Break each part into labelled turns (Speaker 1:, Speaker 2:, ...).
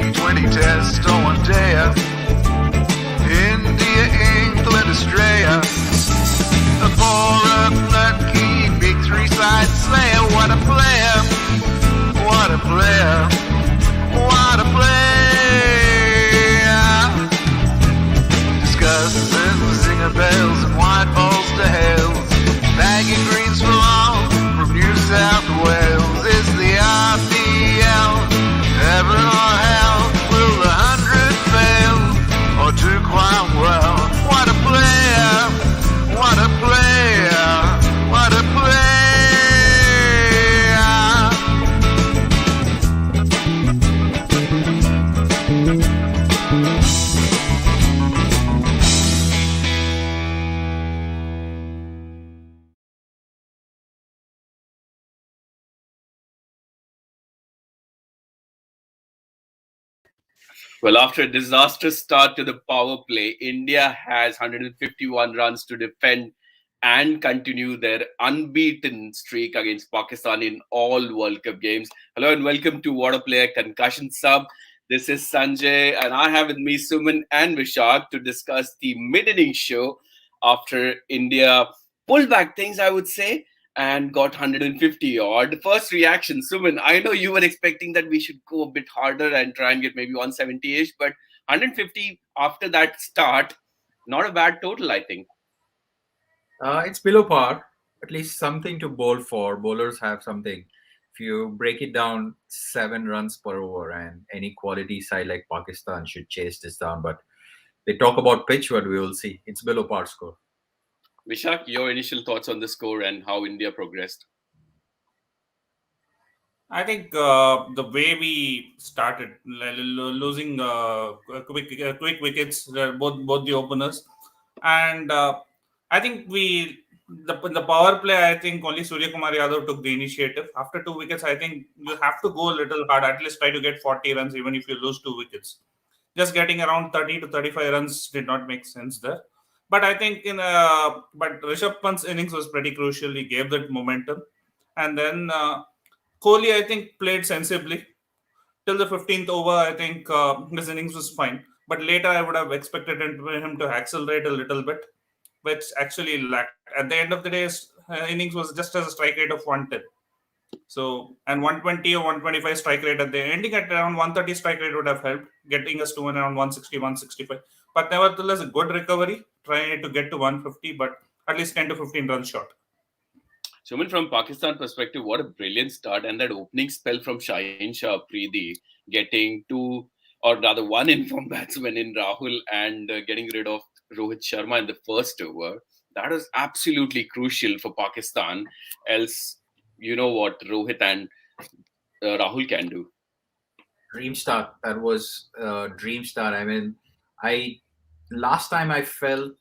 Speaker 1: T20 test on one day. India, England, Australia. A 4-up lucky big three-side slayer. What a player! What a player! What a player! Discussing zinger bells and white balls to hells. Bagging greens for long from New South Wales. Is the RPL heaven or hell? Will the 100 fail or do quite well? What a player! What a player! What a player!
Speaker 2: Well, after a disastrous start to the power play, India has 151 runs to defend and continue their unbeaten streak against Pakistan in all World Cup games. Hello and welcome to Waadaplaya Concussion Sub. This is Sanjay and I have with me Suman and Vishak to discuss the mid-innings show after India pulled back things, I would say, and got 150 odd. First reaction, Suman, I know you were expecting that we should go a bit harder and try and get maybe 170-ish, but 150 after that start, not a bad total, I think.
Speaker 3: It's below par, at least something to bowl for. Bowlers have something. If you break it down, 7 runs per over, and any quality side like Pakistan should chase this down. But they talk about pitch, but we will see. It's below par score.
Speaker 2: Vishak, your initial thoughts on the score and how India progressed?
Speaker 4: I think the way we started, losing quick wickets, both the openers, and I think the power play. I think only Surya Kumar Yadav took the initiative. After 2 wickets, I think you have to go a little hard. At least try to get 40 runs, even if you lose 2 wickets. Just getting around 30 to 35 runs did not make sense there. But I think but Rishabh Pant's innings was pretty crucial. He gave that momentum, and then Kohli, I think, played sensibly till the 15th over. I think his innings was fine, but later I would have expected him to accelerate a little bit, which actually lacked. At the end of the day, his innings was just as a strike rate of 110. So, and 120 or 125 strike rate at the ending at around 130 strike rate would have helped, getting us to around 160, 165. But nevertheless, a good recovery, trying to get to 150, but at least 10 to 15 runs short.
Speaker 2: So, from Pakistan perspective, what a brilliant start. And that opening spell from Shadab Khan, getting 2 or rather 1 in from batsman in Rahul and getting rid of Rohit Sharma in the first over. That was absolutely crucial for Pakistan. Else, you know what Rohit and Rahul can do.
Speaker 3: Dream start. That was dream start. I mean, last time I felt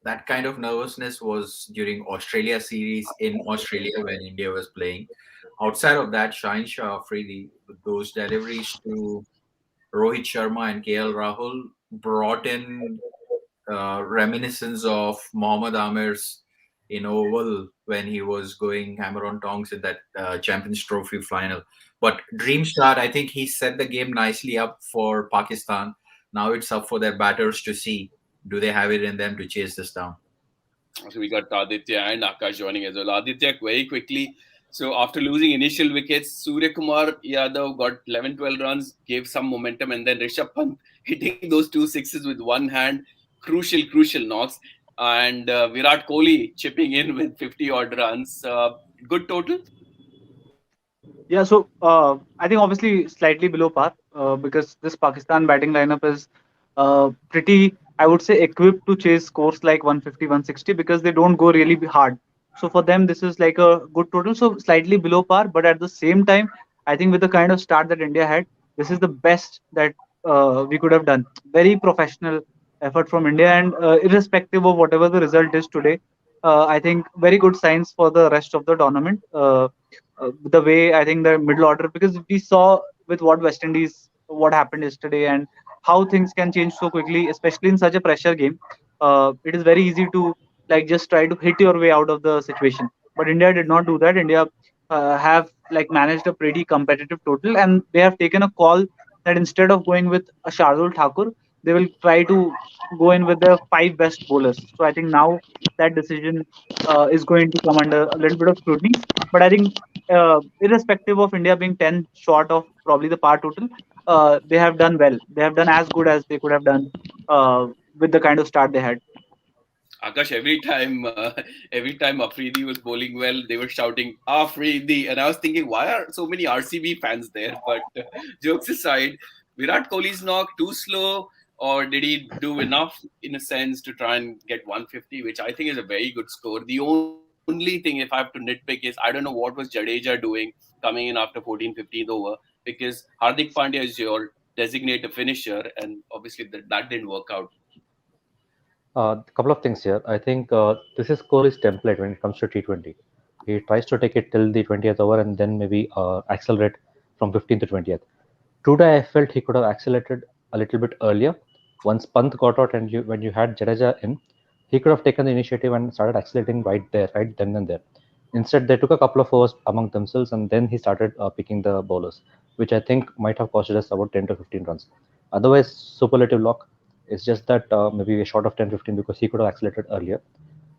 Speaker 3: that kind of nervousness was during Australia series in Australia when India was playing. Outside of that, Shaheen Afridi, those deliveries to Rohit Sharma and KL Rahul brought in reminiscence of Mohammad Amir's in Oval when he was going hammer on tongs in that Champions Trophy final. But dream start, I think he set the game nicely up for Pakistan. Now it's up for their batters to see, do they have it in them to chase this down?
Speaker 2: So we got Aditya and Akash joining as well. Aditya, very quickly. So after losing initial wickets, Surya Kumar Yadav got 11-12 runs, gave some momentum, and then Rishabh Pant hitting those 2 sixes with one hand. Crucial knocks. And Virat Kohli chipping in with 50-odd runs. Good total?
Speaker 5: Yeah, so I think obviously slightly below par because this Pakistan batting lineup is pretty, I would say, equipped to chase scores like 150, 160 because they don't go really hard. So for them, this is like a good total. So slightly below par, but at the same time, I think with the kind of start that India had, this is the best that we could have done. Very professional effort from India, and irrespective of whatever the result is today, I think very good signs for the rest of the tournament. The way I think the middle order, because we saw with West Indies what happened yesterday and how things can change so quickly, especially in such a pressure game. It is very easy to like just try to hit your way out of the situation. But India did not do that. India have like managed a pretty competitive total, and they have taken a call that instead of going with a Shardul Thakur, they will try to go in with the five best bowlers. So I think now that decision is going to come under a little bit of scrutiny. But I think, irrespective of India being 10 short of probably the par total, they have done well. They have done as good as they could have done uh, with the kind of start they had.
Speaker 2: Akash, every time Afridi was bowling well, they were shouting Afridi, and I was thinking, why are so many RCB fans there? But jokes aside, Virat Kohli's knock too slow, or did he do enough in a sense to try and get 150, which I think is a very good score. The only thing, if I have to nitpick, is I don't know what was Jadeja doing coming in after 14th, 15th over, because Hardik Pandya is your designated finisher, and obviously that didn't work out.
Speaker 6: A couple of things here. I think this is Kohli's template when it comes to T20. He tries to take it till the 20th over and then maybe accelerate from 15th to 20th. Today, I felt he could have accelerated a little bit earlier. Once Pant got out and when you had Jadeja in, he could have taken the initiative and started accelerating right there, right then and there. Instead, they took a couple of overs among themselves and then he started picking the bowlers, which I think might have costed us about 10 to 15 runs. Otherwise, superlative lock. It's just that maybe a short of 10-15 because he could have accelerated earlier.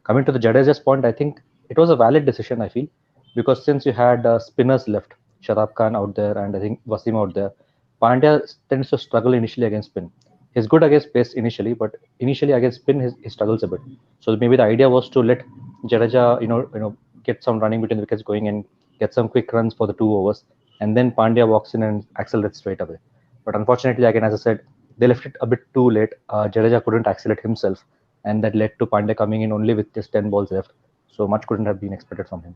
Speaker 6: Coming to the Jadeja's point, I think it was a valid decision, I feel, because since you had spinners left, Shadab Khan out there and I think Wasim out there, Pandya tends to struggle initially against spin. He's good against pace initially, but initially against spin, he struggles a bit. So maybe the idea was to let Jadeja, get some running between the wickets going and get some quick runs for the 2 overs, and then Pandya walks in and accelerates straight away. But unfortunately, again, as I said, they left it a bit too late. Jadeja couldn't accelerate himself, and that led to Pandya coming in only with just 10 balls left. So much couldn't have been expected from him.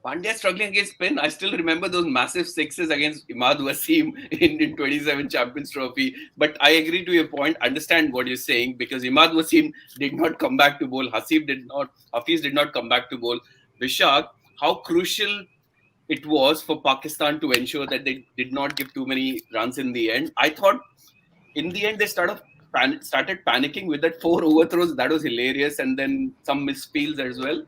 Speaker 2: Pandya struggling against spin. I still remember those massive sixes against Imad Wasim in 27 Champions Trophy. But I agree to your point. Understand what you're saying, because Imad Wasim did not come back to bowl. Hafiz did not come back to bowl. Vishak, how crucial it was for Pakistan to ensure that they did not give too many runs in the end. I thought in the end they started panicking with that 4 overthrows. That was hilarious, and then some misfields as well.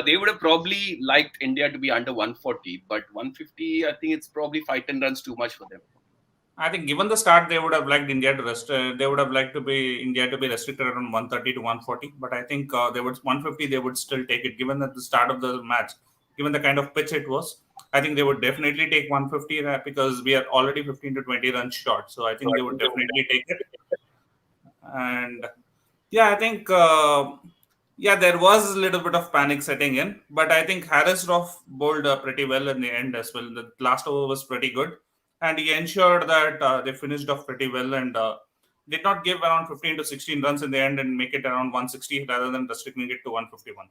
Speaker 2: They would have probably liked India to be under 140, but 150, I think it's probably 5-10 runs too much for them.
Speaker 4: I think given the start, they would have liked India to rest. They would have liked India to be restricted around 130 to 140. But I think they would 150. They would still take it, given that the start of the match, given the kind of pitch it was. I think they would definitely take 150 because we are already 15 to 20 runs short. So I think they would definitely take it. And yeah, I think there was a little bit of panic setting in, but I think Harris Roff bowled pretty well in the end as well. The last over was pretty good, and he ensured that they finished off pretty well and did not give around 15 to 16 runs in the end and make it around 160 rather than restricting it to 151.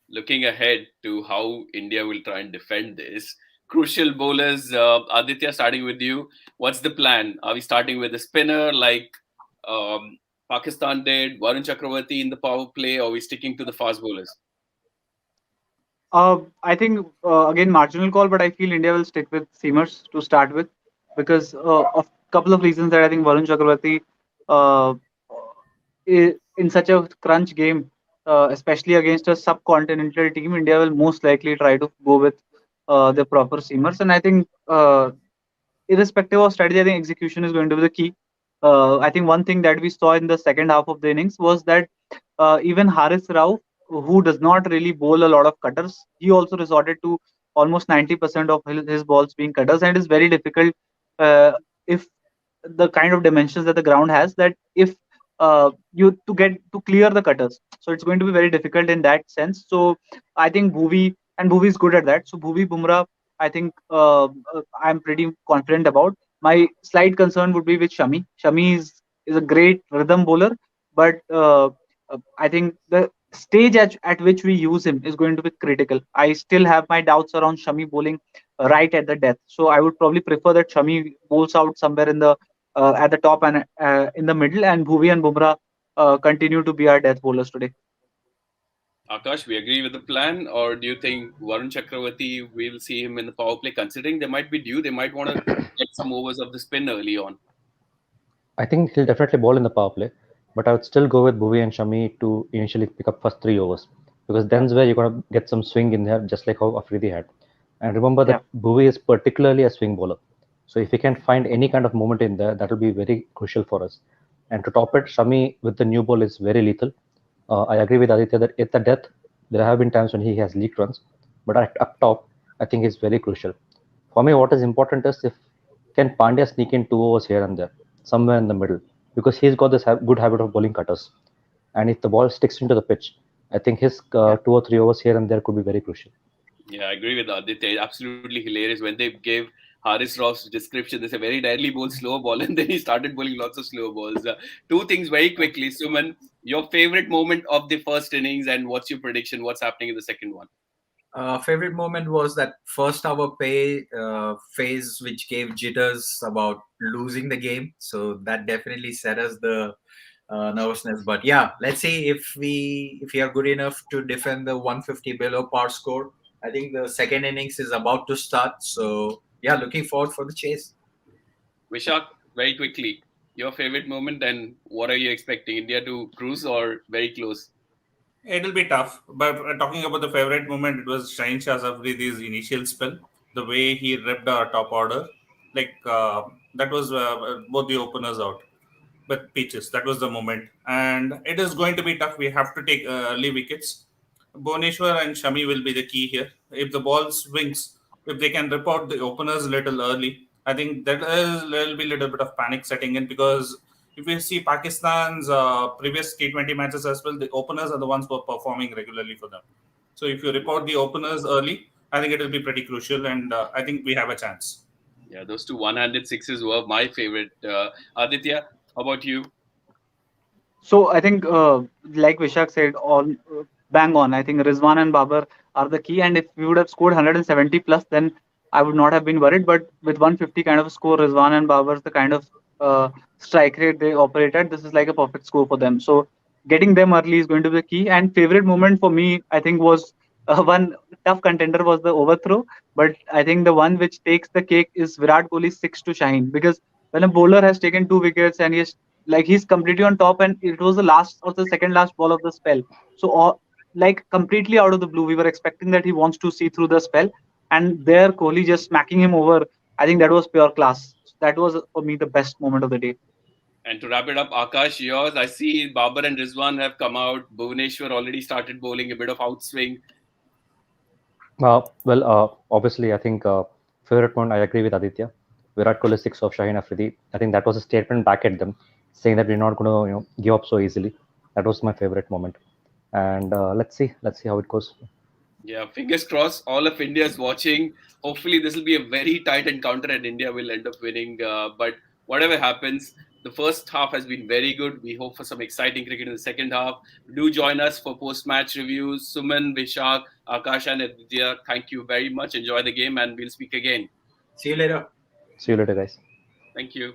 Speaker 2: Looking ahead to how India will try and defend this, crucial bowlers, Aditya, starting with you, what's the plan? Are we starting with a spinner like Pakistan did, Varun Chakravarti in the power play, or are we sticking to the fast bowlers?
Speaker 5: I think, again, marginal call, but I feel India will stick with seamers to start with, because of a couple of reasons that I think Varun Chakravarti, uh, in such a crunch game, especially against a subcontinental team, India will most likely try to go with the proper seamers. And I think, irrespective of strategy, I think execution is going to be the key. I think one thing that we saw in the second half of the innings was that even Haris Rao, who does not really bowl a lot of cutters, he also resorted to almost 90% of his balls being cutters, and it is very difficult, if the kind of dimensions that the ground has, that if you to get to clear the cutters, so it's going to be very difficult in that sense. So I think Bhuvi is good at that. So Bhuvi, Bumrah, I think I'm pretty confident about. My slight concern would be with Shami. Shami is a great rhythm bowler, but I think the stage at which we use him is going to be critical. I still have my doubts around Shami bowling right at the death. So I would probably prefer that Shami bowls out somewhere in the at the top and in the middle, and Bhuvi and Bumrah continue to be our death bowlers today.
Speaker 2: Akash, we agree with the plan, or do you think Varun Chakravarti, we'll see him in the power play, considering they might be due, they might want to get some overs of the spin early on?
Speaker 6: I think he'll definitely bowl in the power play, but I would still go with Bhuvi and Shami to initially pick up first 3 overs, because then's where you're going to get some swing in there, just like how Afridi had. And remember that Bhuvi is particularly a swing bowler. So if we can find any kind of movement in there, that will be very crucial for us. And to top it, Shami with the new ball is very lethal. I agree with Aditya that at the death, there have been times when he has leaked runs, but up top, I think is very crucial. For me, what is important is if can Pandya sneak in 2 overs here and there, somewhere in the middle, because he's got this good habit of bowling cutters. And if the ball sticks into the pitch, I think his 2 or 3 overs here and there could be very crucial.
Speaker 2: Yeah, I agree with Aditya. Absolutely hilarious when they gave Haris Rauf's description. They said very rarely bowls slow ball, and then he started bowling lots of slow balls. Two things very quickly, Suman. Your favorite moment of the first innings, and what's your prediction? What's happening in the second one?
Speaker 3: Favorite moment was that first hour pay phase, which gave jitters about losing the game. So that definitely set us the nervousness. But yeah, let's see if we are good enough to defend the 150 below par score. I think the second innings is about to start. So yeah, looking forward for the chase.
Speaker 2: Vishak, very quickly, your favorite moment, and what are you expecting? India to cruise or very close?
Speaker 4: It'll be tough, but talking about the favorite moment, it was Shaheen Shah Afridi's initial spell. The way he ripped our top order, like that was both the openers out. But pitches, that was the moment, and it is going to be tough. We have to take early wickets. Bhuvneshwar and Shami will be the key here. If the ball swings, if they can rip out the openers a little early, I think that is will be a little bit of panic setting in, because if you see Pakistan's previous T20 matches as well, the openers are the ones who are performing regularly for them. So if you report the openers early, I think it will be pretty crucial, and I think we have a chance.
Speaker 2: Yeah, those two one-handed sixes were my favorite. Aditya, how about you?
Speaker 5: So I think, like Vishak said, all bang on. I think Rizwan and Babar are the key. And if we would have scored 170 plus, then I would not have been worried. But with 150 kind of a score, Rizwan and Babar's the kind of strike rate they operate at, this is like a perfect score for them. So getting them early is going to be the key. And favorite moment for me, I think, was one tough contender was the overthrow. But I think the one which takes the cake is Virat Kohli's six to Shaheen, because when a bowler has taken 2 wickets and he's completely on top, and it was the last or the second last ball of the spell. So like completely out of the blue, we were expecting that he wants to see through the spell, and there Kohli just smacking him over. I think that was pure class. That was for me the best moment of the day.
Speaker 2: And to wrap it up, Akash, yours. I see Babar and Rizwan have come out. Bhuvneshwar already started bowling a bit of outswing.
Speaker 6: Obviously, I think favorite one, I agree with Aditya. Virat Kohli six of Shaheen Afridi. I think that was a statement back at them, saying that we're not going to give up so easily. That was my favorite moment. And let's see how it goes.
Speaker 2: Yeah, fingers crossed. All of India is watching. Hopefully, this will be a very tight encounter and India will end up winning. But whatever happens, the first half has been very good. We hope for some exciting cricket in the second half. Do join us for post-match reviews. Suman, Vishak, Akash, and Aditya, thank you very much. Enjoy the game, and we'll speak again.
Speaker 3: See you later.
Speaker 6: See you later, guys.
Speaker 2: Thank you.